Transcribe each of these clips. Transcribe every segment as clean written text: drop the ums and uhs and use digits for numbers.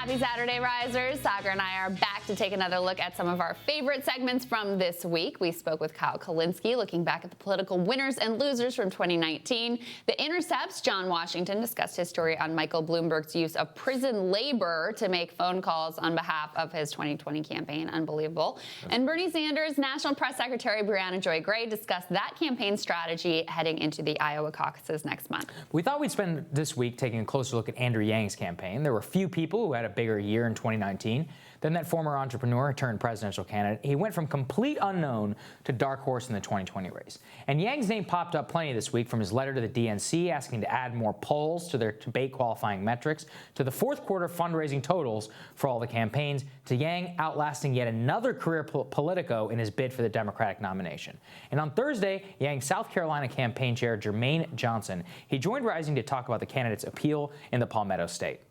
Happy Saturday, Risers. Saagar and I are back to take another look at some of our favorite segments from this week. We spoke with Kyle Kulinski, looking back at the political winners and losers from 2019. The Intercept's John Washington discussed his story on Michael Bloomberg's use of prison labor to make phone calls on behalf of his 2020 campaign. Unbelievable. And Bernie Sanders' National Press Secretary Brianna Joy Gray discussed that campaign strategy heading into the Iowa caucuses next month. We thought we'd spend this week taking a closer look at Andrew Yang's campaign. There were few people who had a bigger year in 2019 than that former entrepreneur turned presidential candidate. He went from complete unknown to dark horse in the 2020 race. And Yang's name popped up plenty this week, from his letter to the DNC asking to add more polls to their debate qualifying metrics, to the fourth quarter fundraising totals for all the campaigns, to Yang outlasting yet another career politico in his bid for the Democratic nomination. And on Thursday, Yang's South Carolina campaign chair, Jermaine Johnson, he joined Rising to talk about the candidate's appeal in the Palmetto State.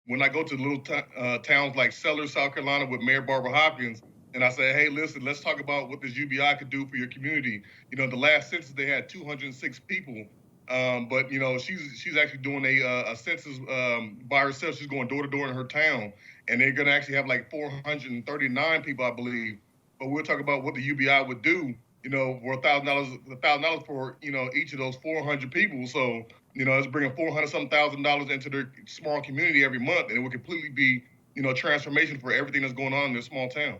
When I go to little towns like Sellers, South Carolina, with Mayor Barbara Hopkins, and I say, hey, listen, let's talk about what this UBI could do for your community. You know, the last census, they had 206 people. But, you know, she's actually doing a census by herself. She's going door to door in her town. And they're going to actually have like 439 people, I believe. But we'll talk about what the UBI would do, you know, for $1,000 for, you know, each of those 400 people. So, you know, it's bringing $400,000 into their small community every month, and it would completely be, you know, transformation for everything that's going on in this small town.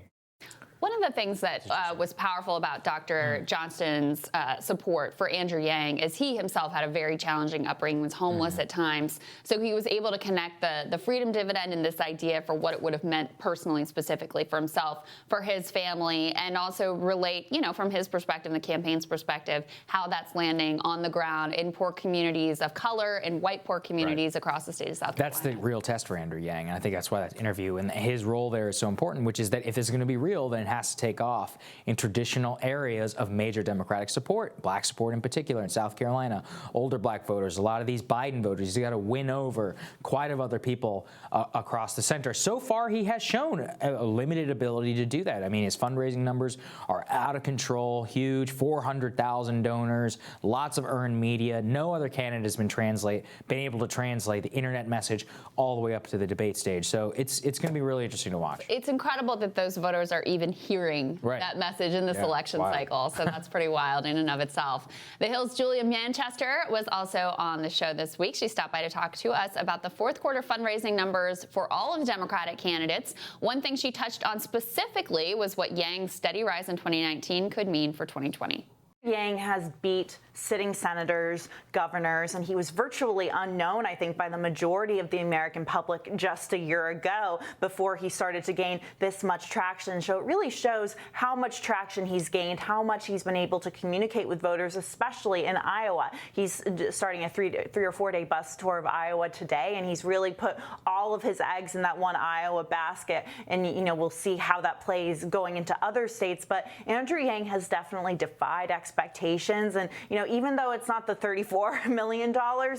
One of the things that was powerful about Dr. Johnston's support for Andrew Yang is he himself had a very challenging upbringing, was homeless at times. So he was able to connect the freedom dividend and this idea for what it would have meant personally, specifically for himself, for his family, and also relate, you know, from his perspective, the campaign's perspective, how that's landing on the ground in poor communities of color and white poor communities across the state of South Carolina. That's the real test for Andrew Yang, and I think that's why that interview and his role there is so important, which is that if it's going to be real, then it has to take off in traditional areas of major Democratic support, black support in particular in South Carolina, older black voters, a lot of these Biden voters. He's got to win over quite of other people across the center. So far, he has shown a limited ability to do that. I mean, his fundraising numbers are out of control, huge, 400,000 donors, lots of earned media. No other candidate has been able to translate the internet message all the way up to the debate stage. So it's going to be really interesting to watch. It's incredible that those voters are even hearing that message in this election cycle. So that's pretty wild in and of itself. The Hill's Julia Manchester was also on the show this week. She stopped by to talk to us about the fourth quarter fundraising numbers for all of the Democratic candidates. One thing she touched on specifically was what Yang's steady rise in 2019 could mean for 2020. Yang has beat sitting senators, governors, and he was virtually unknown, I think, by the majority of the American public just a year ago before he started to gain this much traction. So it really shows how much traction he's gained, how much he's been able to communicate with voters, especially in Iowa. He's starting a three or 4 day bus tour of Iowa today, and he's really put all of his eggs in that one Iowa basket. And, you know, we'll see how that plays going into other states. But Andrew Yang has definitely defied expectations. And, you know, even though it's not the $34 million,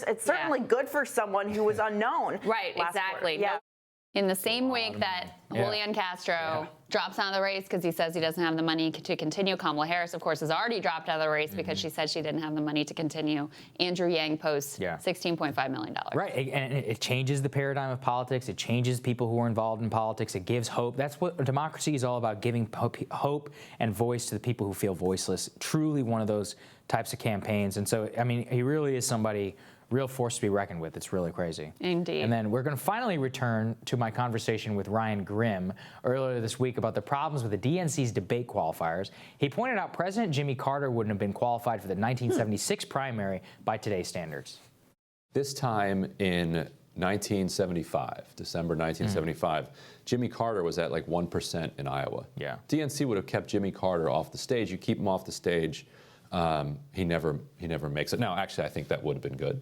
it's certainly good for someone who was unknown. Right, exactly. Yeah. In the same week that Julian Castro drops out of the race because he says he doesn't have the money to continue, Kamala Harris, of course, has already dropped out of the race because she said she didn't have the money to continue. Andrew Yang posts $16.5 million. Right, and it changes the paradigm of politics. It changes people who are involved in politics. It gives hope. That's what democracy is all about, giving hope and voice to the people who feel voiceless. Truly one of those types of campaigns. And so, I mean, he really is somebody, real force to be reckoned with. It's really crazy. Indeed. And then we're going to finally return to my conversation with Ryan Grimm earlier this week about the problems with the DNC's debate qualifiers. He pointed out President Jimmy Carter wouldn't have been qualified for the 1976 primary by today's standards. This time in 1975, December 1975, Jimmy Carter was at like 1% in Iowa. Yeah. DNC would have kept Jimmy Carter off the stage. You keep him off the stage, he never makes it. Now, actually, I think that would have been good.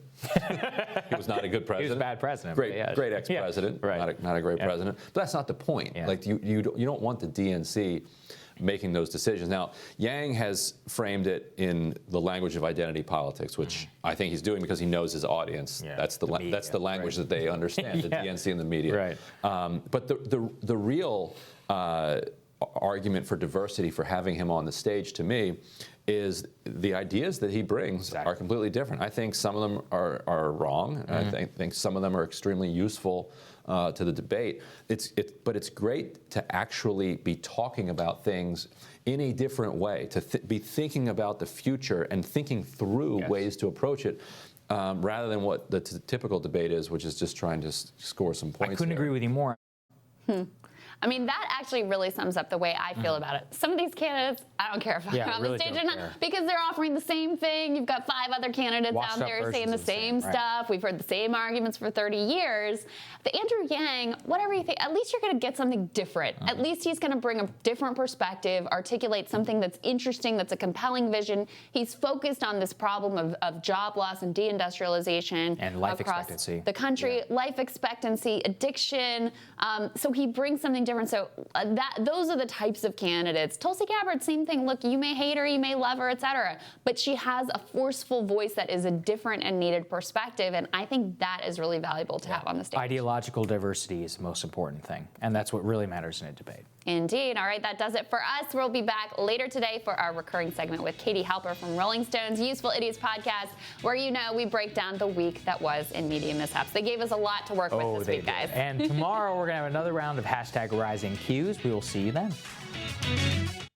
He was not a good president. He was a bad president. Great ex-president. Not a great president. But that's not the point. Like you don't want the DNC making those decisions. Now, Yang has framed it in the language of identity politics, which I think he's doing because he knows his audience. That's the language that they understand, the DNC and the media. But the real argument for diversity, for having him on the stage, to me, is the ideas that he brings are completely different. I think some of them are wrong. I think some of them are extremely useful to the debate. But it's great to actually be talking about things in a different way, to be thinking about the future and thinking through ways to approach it. Rather than what the typical debate is, which is just trying to score some points. I couldn't agree with you more. I mean, that actually really sums up the way I feel about it. Some of these candidates, I don't care if I'm on the stage or not, because they're offering the same thing. You've got 5 other candidates out there saying the same stuff. We've heard the same arguments for 30 years. The Andrew Yang, whatever you think, at least you're going to get something different. At least he's going to bring a different perspective, articulate something that's interesting, that's a compelling vision. He's focused on this problem of job loss and deindustrialization and life across expectancy. The country, life expectancy, addiction. So he brings something different. So those are the types of candidates. Tulsi Gabbard, same thing. Look, you may hate her, you may love her, etc. But she has a forceful voice that is a different and needed perspective, and I think that is really valuable to have on the stage. Ideological diversity is the most important thing, and that's what really matters in a debate. Indeed. All right, that does it for us. We'll be back later today for our recurring segment with Katie Halper from Rolling Stone's Useful Idiots podcast, where we break down the week that was in media mishaps. They gave us a lot to work with this week, guys. And tomorrow we're going to have another round of #RisingQs. We will see you then.